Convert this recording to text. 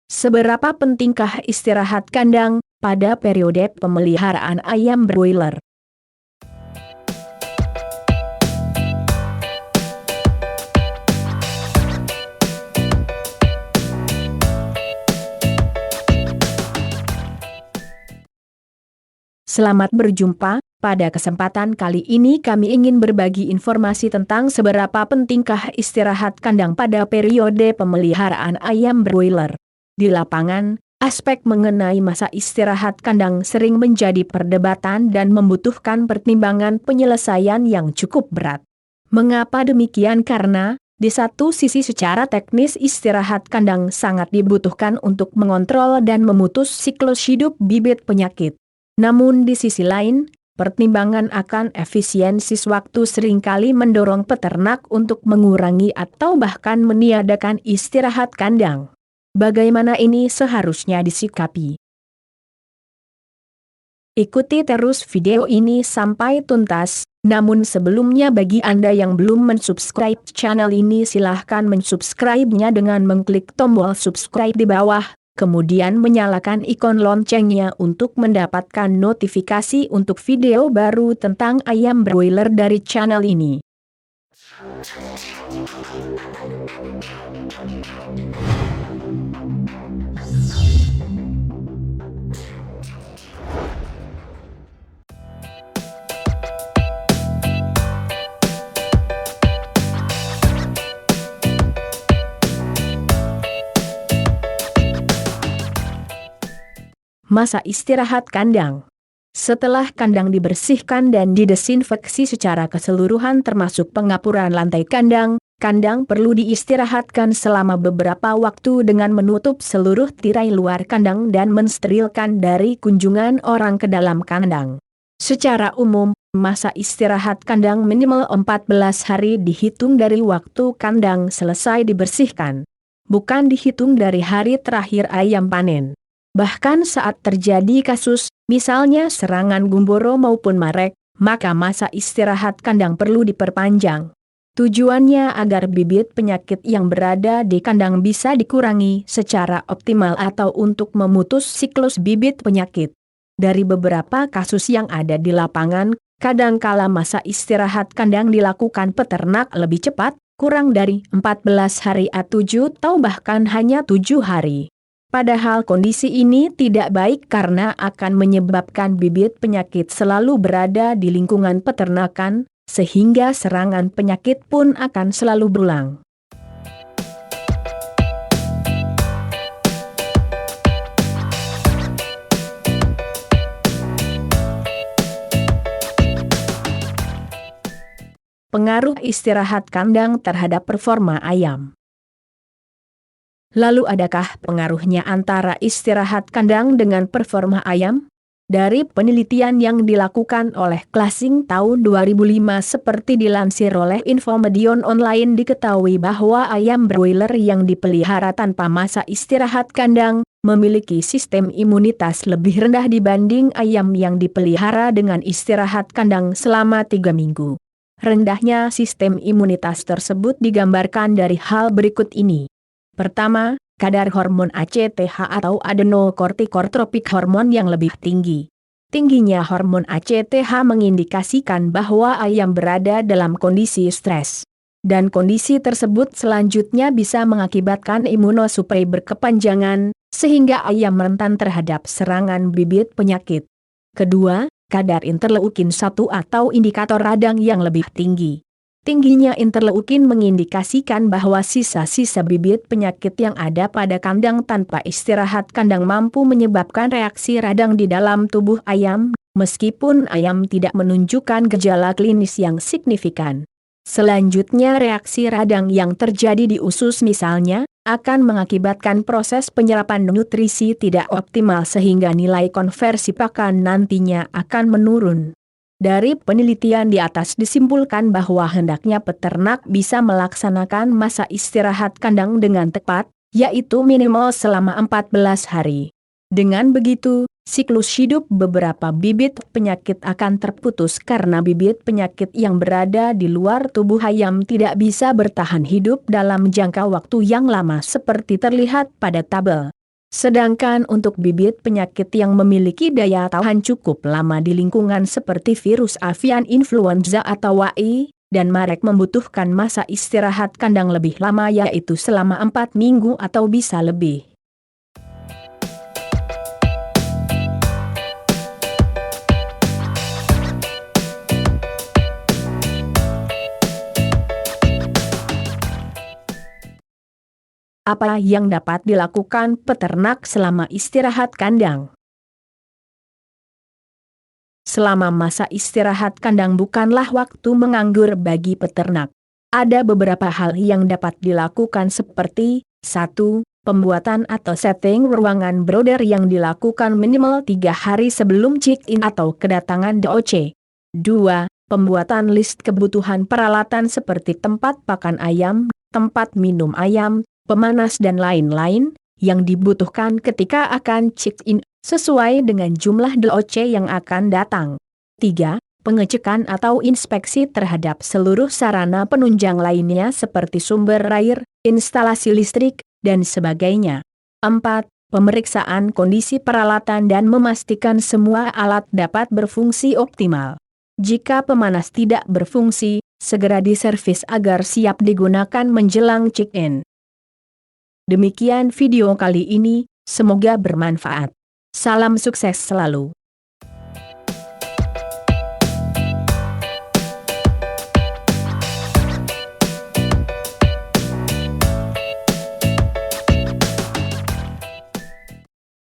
Seberapa pentingkah istirahat kandang pada periode pemeliharaan ayam broiler? Selamat berjumpa. Pada kesempatan kali ini kami ingin berbagi informasi tentang seberapa pentingkah istirahat kandang pada periode pemeliharaan ayam broiler. Di lapangan, aspek mengenai masa istirahat kandang sering menjadi perdebatan dan membutuhkan pertimbangan penyelesaian yang cukup berat. Mengapa demikian? Karena, di satu sisi secara teknis istirahat kandang sangat dibutuhkan untuk mengontrol dan memutus siklus hidup bibit penyakit. Namun di sisi lain, pertimbangan akan efisiensi waktu seringkali mendorong peternak untuk mengurangi atau bahkan meniadakan istirahat kandang. Bagaimana ini seharusnya disikapi? Ikuti terus video ini sampai tuntas, namun sebelumnya bagi Anda yang belum mensubscribe channel ini silahkan mensubscribe-nya dengan mengklik tombol subscribe di bawah, kemudian menyalakan ikon loncengnya untuk mendapatkan notifikasi untuk video baru tentang ayam broiler dari channel ini. Masa istirahat kandang. Setelah kandang dibersihkan dan didesinfeksi secara keseluruhan termasuk pengapuran lantai kandang, kandang perlu diistirahatkan selama beberapa waktu dengan menutup seluruh tirai luar kandang dan mensterilkan dari kunjungan orang ke dalam kandang. Secara umum, masa istirahat kandang minimal 14 hari dihitung dari waktu kandang selesai dibersihkan. Bukan dihitung dari hari terakhir ayam panen. Bahkan saat terjadi kasus, misalnya serangan gumboro maupun marek, maka masa istirahat kandang perlu diperpanjang. Tujuannya agar bibit penyakit yang berada di kandang bisa dikurangi secara optimal atau untuk memutus siklus bibit penyakit. Dari beberapa kasus yang ada di lapangan, kadangkala masa istirahat kandang dilakukan peternak lebih cepat, kurang dari 14 hari atau 7 atau bahkan hanya 7 hari. Padahal kondisi ini tidak baik karena akan menyebabkan bibit penyakit selalu berada di lingkungan peternakan, sehingga serangan penyakit pun akan selalu berulang. Pengaruh istirahat kandang terhadap performa ayam. Lalu adakah pengaruhnya antara istirahat kandang dengan performa ayam? Dari penelitian yang dilakukan oleh Klasing tahun 2005 seperti dilansir oleh Infomedion Online diketahui bahwa ayam broiler yang dipelihara tanpa masa istirahat kandang, memiliki sistem imunitas lebih rendah dibanding ayam yang dipelihara dengan istirahat kandang selama 3 minggu. Rendahnya sistem imunitas tersebut digambarkan dari hal berikut ini. Pertama, kadar hormon ACTH atau adenokortikotropik hormon yang lebih tinggi. Tingginya hormon ACTH mengindikasikan bahwa ayam berada dalam kondisi stres. Dan kondisi tersebut selanjutnya bisa mengakibatkan imunosupresi berkepanjangan, sehingga ayam rentan terhadap serangan bibit penyakit. Kedua, kadar interleukin 1 atau indikator radang yang lebih tinggi. Tingginya interleukin mengindikasikan bahwa sisa-sisa bibit penyakit yang ada pada kandang tanpa istirahat kandang mampu menyebabkan reaksi radang di dalam tubuh ayam, meskipun ayam tidak menunjukkan gejala klinis yang signifikan. Selanjutnya reaksi radang yang terjadi di usus misalnya, akan mengakibatkan proses penyerapan nutrisi tidak optimal sehingga nilai konversi pakan nantinya akan menurun. Dari penelitian di atas disimpulkan bahwa hendaknya peternak bisa melaksanakan masa istirahat kandang dengan tepat, yaitu minimal selama 14 hari. Dengan begitu, siklus hidup beberapa bibit penyakit akan terputus karena bibit penyakit yang berada di luar tubuh ayam tidak bisa bertahan hidup dalam jangka waktu yang lama seperti terlihat pada tabel. Sedangkan untuk bibit penyakit yang memiliki daya tahan cukup lama di lingkungan seperti virus avian influenza atau WAI, dan marek membutuhkan masa istirahat kandang lebih lama yaitu selama 4 minggu atau bisa lebih. Apa yang dapat dilakukan peternak selama istirahat kandang? Selama masa istirahat kandang bukanlah waktu menganggur bagi peternak. Ada beberapa hal yang dapat dilakukan seperti 1. Pembuatan atau setting ruangan brooder yang dilakukan minimal 3 hari sebelum check-in atau kedatangan DOC. 2. Pembuatan list kebutuhan peralatan seperti tempat pakan ayam, tempat minum ayam, pemanas dan lain-lain, yang dibutuhkan ketika akan check-in, sesuai dengan jumlah DOC yang akan datang. 3. Pengecekan atau inspeksi terhadap seluruh sarana penunjang lainnya seperti sumber air, instalasi listrik, dan sebagainya. 4. Pemeriksaan kondisi peralatan dan memastikan semua alat dapat berfungsi optimal. Jika pemanas tidak berfungsi, segera diservis agar siap digunakan menjelang check-in. Demikian video kali ini, semoga bermanfaat. Salam sukses selalu.